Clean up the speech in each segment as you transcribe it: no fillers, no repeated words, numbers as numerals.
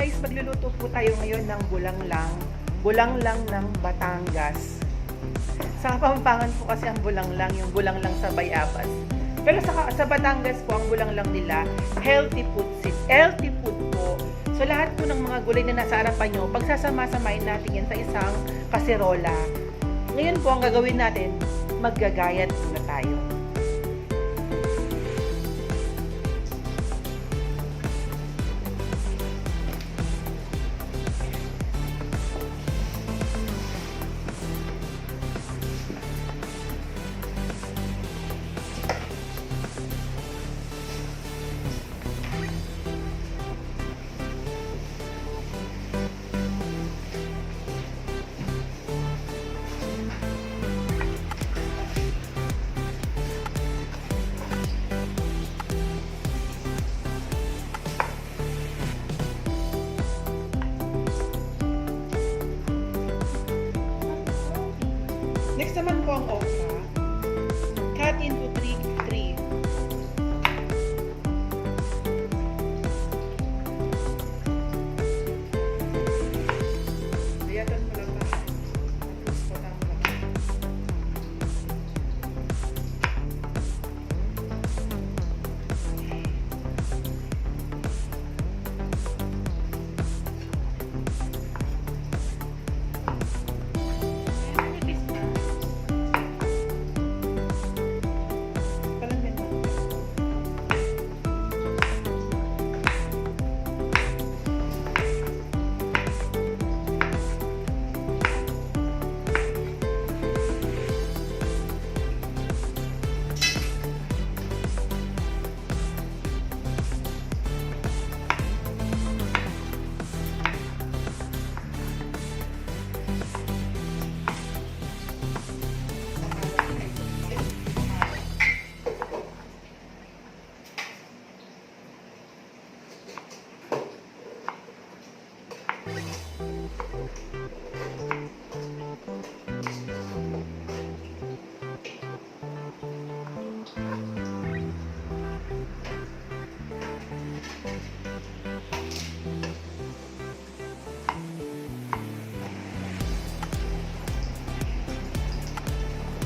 guys, magluluto po tayo ngayon ng bulanglang. Bulanglang ng Batangas. Sa Kapampangan po kasi ang bulanglang, yung bulanglang sa Bayabas. Pero sa Batangas po, ang bulanglang nila, healthy food po. So lahat po ng mga gulay na nasa harapan nyo, pagsasama-samain natin yan sa isang kaserola. Ngayon po, ang gagawin natin, maggagayat muna tayo. Next naman po ang okra. Cut into 3. Bayatan mo lang ba? Potang mo lang.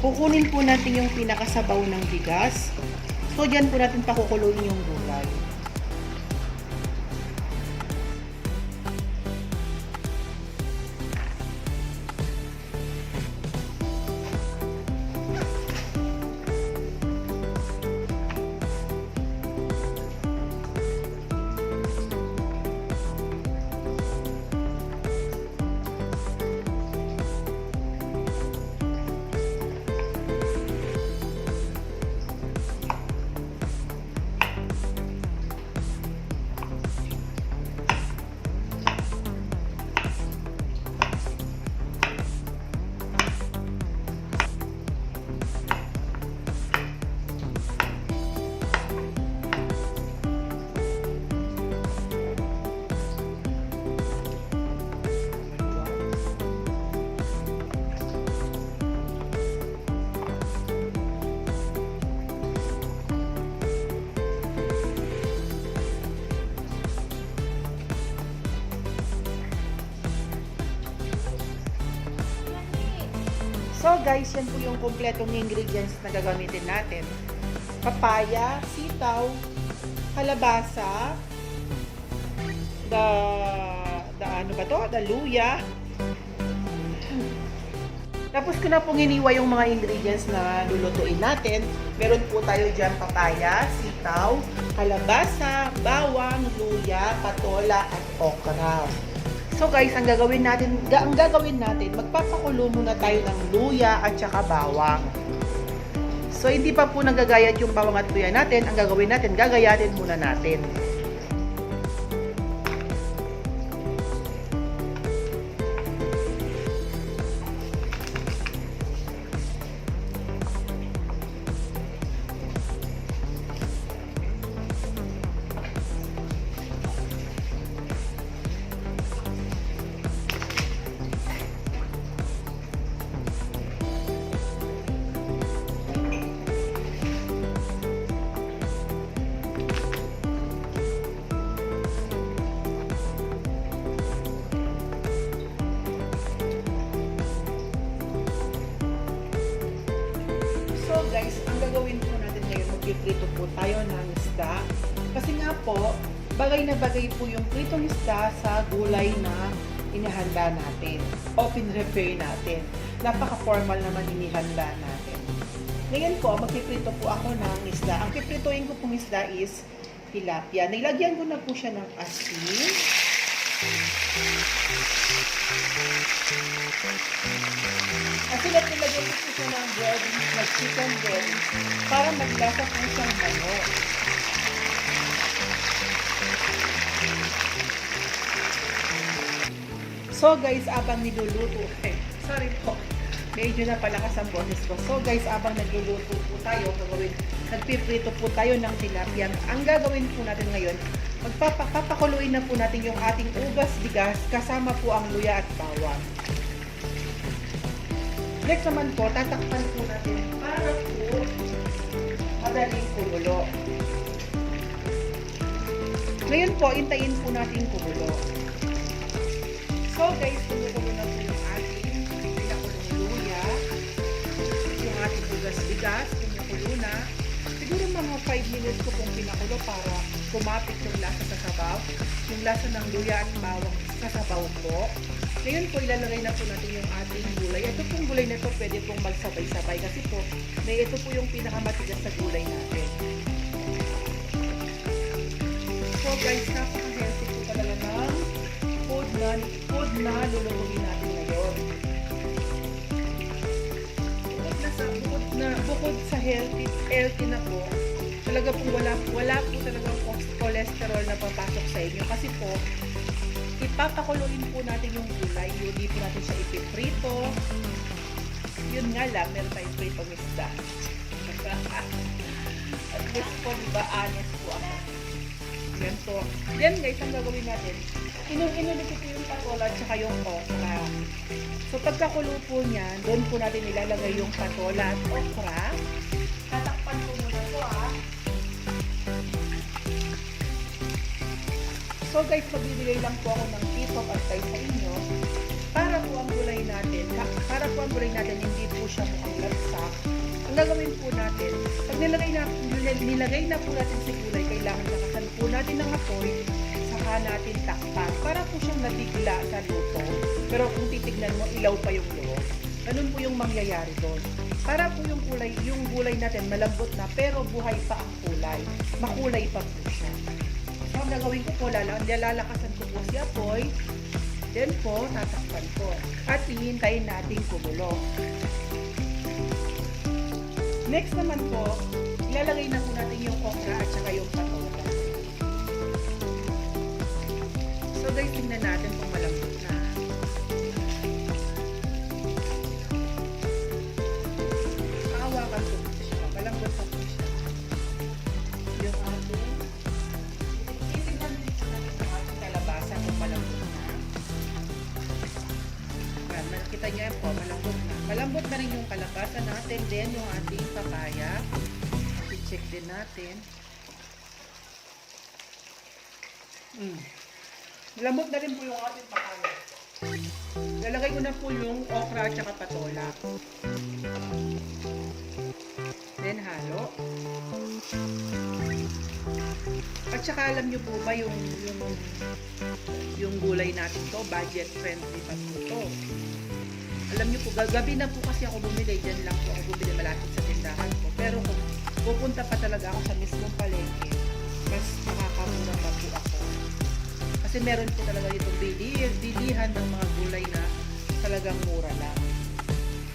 Kukunin po natin yung pinakasabaw ng bigas. So, dyan po natin pakukuloyin yung gulay. So guys, yan po yung kompletong ingredients na gagamitin natin. Papaya, sitaw, kalabasa, ano ba to? Luya. Tapos ko na pong iniwa yung mga ingredients na lulutuin natin. Meron po tayo dyan papaya, sitaw, kalabasa, bawang, luya, patola, at okra. So guys, ang gagawin natin, magpapakulo muna tayo ng luya at saka bawang. So hindi pa po nagagayat yung bawang at luya natin. Ang gagawin natin, gagayatin muna natin. po tayo ng isda. Kasi nga po, bagay na bagay po yung pritong isda sa gulay na inihanda natin o pinrepare natin. Napaka-formal naman inihanda natin. Ngayon po, magpiprito po ako ng isda. Ang pipritoin ko pong isda is tilapia. Nilagyan ko na po siya ng asin. Asin at nilagyan ko po siya ng bread, ng chicken bread, para maglasa po siyang manok. So guys, abang niluluto, sorry po, medyo na palakas ang boses ko. So guys, abang nagluluto po tayo, nagpiprito po tayo ng tilapia. Ang gagawin po natin ngayon, papakuluin na po natin yung ating ugas bigas kasama po ang luya at bawang. Next naman po, tatakpan po natin para po madaling kumulo. Ngayon po, intayin po natin kumulo. So guys, kumukulo na po yung ating pinakulong luya, yung ating ugas bigas, kumukulo na. Siguro mga 5 minutes ko pong pinakulo para kumapit yung lasa sa sabaw, yung lasa ng luya at bawang sa sabaw po. Ngayon po, ilalagay na po natin yung ating gulay. Ito pong gulay na ito, pwede pong magsabay-sabay kasi po, ito po yung pinakamatigas sa gulay natin. So guys, napaka-healthy po talaga ng food na lulutuin natin ngayon. Bukod sa healthy na po, talaga po wala po talagang cholesterol na papasok sa inyo kasi po ipapakuluin po natin yung gulay, hindi po natin siya ipiprito. Yun nga lang, meron tayong prito isda. At least po, diba, honest po ako. Yan po. Then guys, ang gagawin natin, inulit po yung patola at saka yung okra. So pagkakulo po niya, doon po natin ilalagay yung patola at okra. Tatakpan po muna po So guys, magbibigay lang po ako ng piece of advice sa inyo para po ang gulay natin hindi po siya mukhang lagsak. Ang gagawin po natin, pag nilagay na po natin sa gulay, kailangan lakasan po natin ng apoy, saka natin takpan para po siyang nabigla sa luto. Pero kung titignan mo, ilaw pa yung loob. Ganun po yung mangyayari doon. Para po yung gulay natin malambot na pero buhay pa ang kulay. Makulay pa po siya. So, ang gagawin ko po, lalakasan ko po si apoy. Then po, tatakpan ko. At hihintayin natin kumulo. Next naman po, ilalagay na po natin yung okra at saka yung patola. So guys, tingnan natin kung malambot na. Hawakan po siya. Malambot na po siya. Yung ating titignan din po natin yung ating kalabasa kung malambot na. Yan, makikita niya po, malambot na. Malambot na rin yung kalabasa natin, then yung ating papaya. I-check din natin. Malambot na rin po yung ating papaya. Lalagay ko na po yung okra at saka patola. Then halo. At saka alam nyo po ba yung gulay natin to, budget friendly pa po to. Alam nyo po, gabi na po kasi ako bumili, dyan lang po ako bumili malapit sa tindahan ko. Pero kung pupunta pa talaga ako sa mismong palengke, mas makakamura pa po ako. Kasi meron po talaga itong bilihan ng mga gulay na talagang mura lang.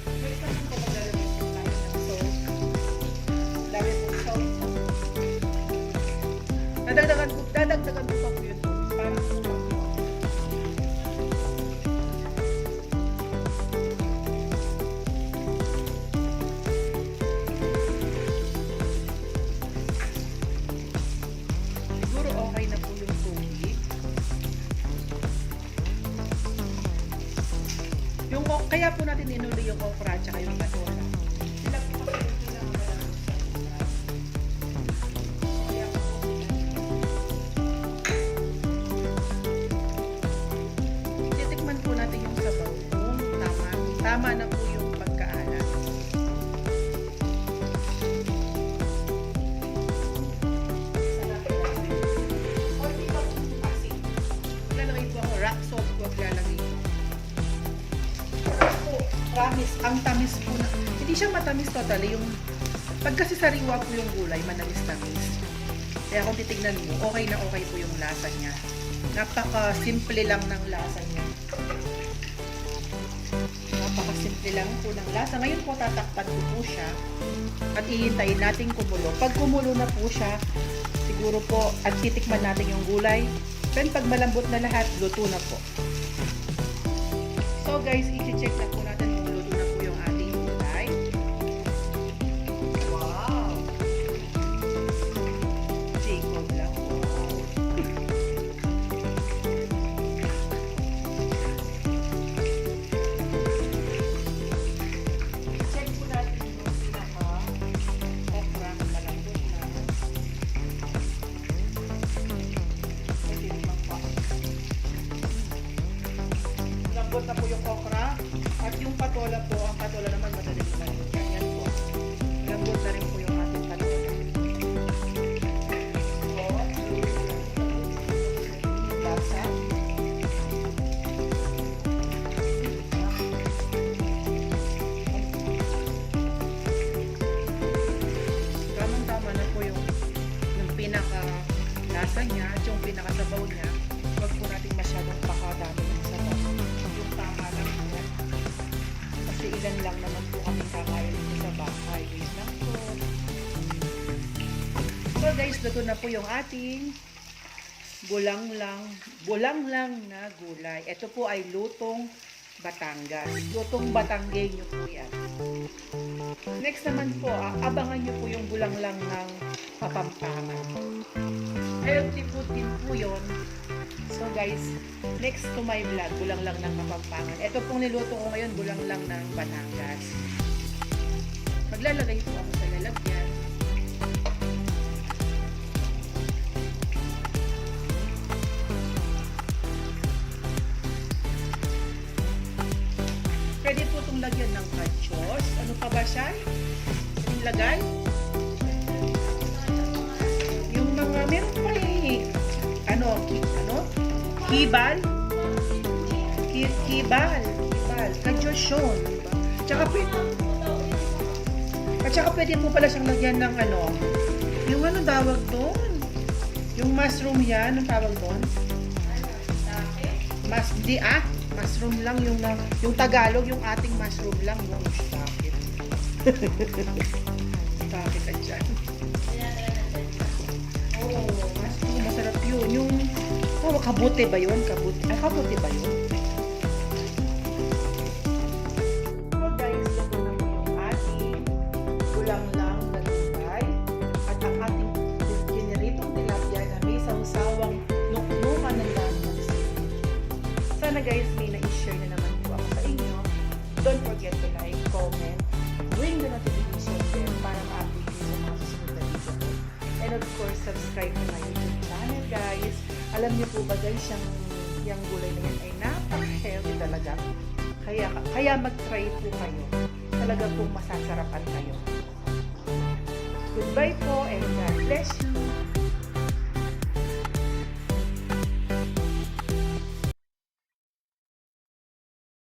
So, ito lang po maglalagay po tayo ng sauce. Dami po sauce. Dadagdagan po pa po yun. Para po okay na po yung tubig. Kaya po natin inuli yung okra at saka yung patola. Sila po kasi yung pinakamalaki sa ulan. Kaya po titikman po natin yung sabaw kung tama na po yung pagkaalat. Promise, ang tamis po na, hindi siya matamis totally. Yung, pag kasi sariwa po yung gulay, manamis-tamis. Kaya kung titignan mo, okay na okay po yung lasa niya. Napaka-simple lang ng lasa niya. Napaka-simple lang po ng lasa. Ngayon po, tatakpan ko po siya at ihintayin natin kumulo. Pag kumulo na po siya, siguro po, at titikman natin yung gulay. Then, pag malambot na lahat, luto na po. So guys, i-check na po natin kung luto na po yung ating gulay. Wow! Jacob lang. Wow! Check po natin yung pinaka-okra kung malambot na. Pwede naman pa. Lambot na po yung okra. At yung patola po, ang patola naman madaling malambot. Yan po. Lambot na rin po yung ating patola. So, lasa. Tamang-tama na po yung pinaka-lasa niya at yung pinaka-sabaw niya. Huwag po natin masyadong pakadami ng sabaw. Yung tama lang po. Kasi ilan lang naman po kami kakain dito sa bahay. Wait lang po. So guys, luto na po yung ating bulang lang na gulay. Ito po ay lutong Batangas. Lutong Batanggenyo po yan. Next naman po, abangan nyo po yung bulang lang ng Kapampangan. Healthy food din po yun. So guys, next to my vlog, bulang lang ng Kapampangan. Ito pong niluto ko ngayon, bulang lang ng Batangas. Maglalagay po ako sa lalagyan. Pwede po itong lagyan ng kachos. Ano pa ba siya? Anong lagay? Yung mga, meron pa eh. Kibal? Kibal. Kachos yun. Diba? Tsaka pwede po pala siyang lagyan ng yung tawag doon? Yung mushroom yan, anong tawag doon? Mushroom lang yung Tagalog, yung ating mushroom lang yung sakit. Sakit at dyan. Oo, mushroom, masarap yun. Yung, kabuti ba yun? Kabuti ba yun? So guys, ito na po yung ating kulang lang na gulay at ang ating generitong tilapia na may sawsawang nuknukan ng dami ng sili. Sana guys, may na-share na naman po ako sa inyo. Don't forget to like, comment, ring the notification bell para ma-update nyo sa mga susunod na video ko. And of course, subscribe to my YouTube channel guys. Alam niyo po ba guys, yung gulay na yan ay napaka-healthy talaga. Kaya mag-try po kayo. Talaga pong masasarapan kayo. Goodbye po and God bless you.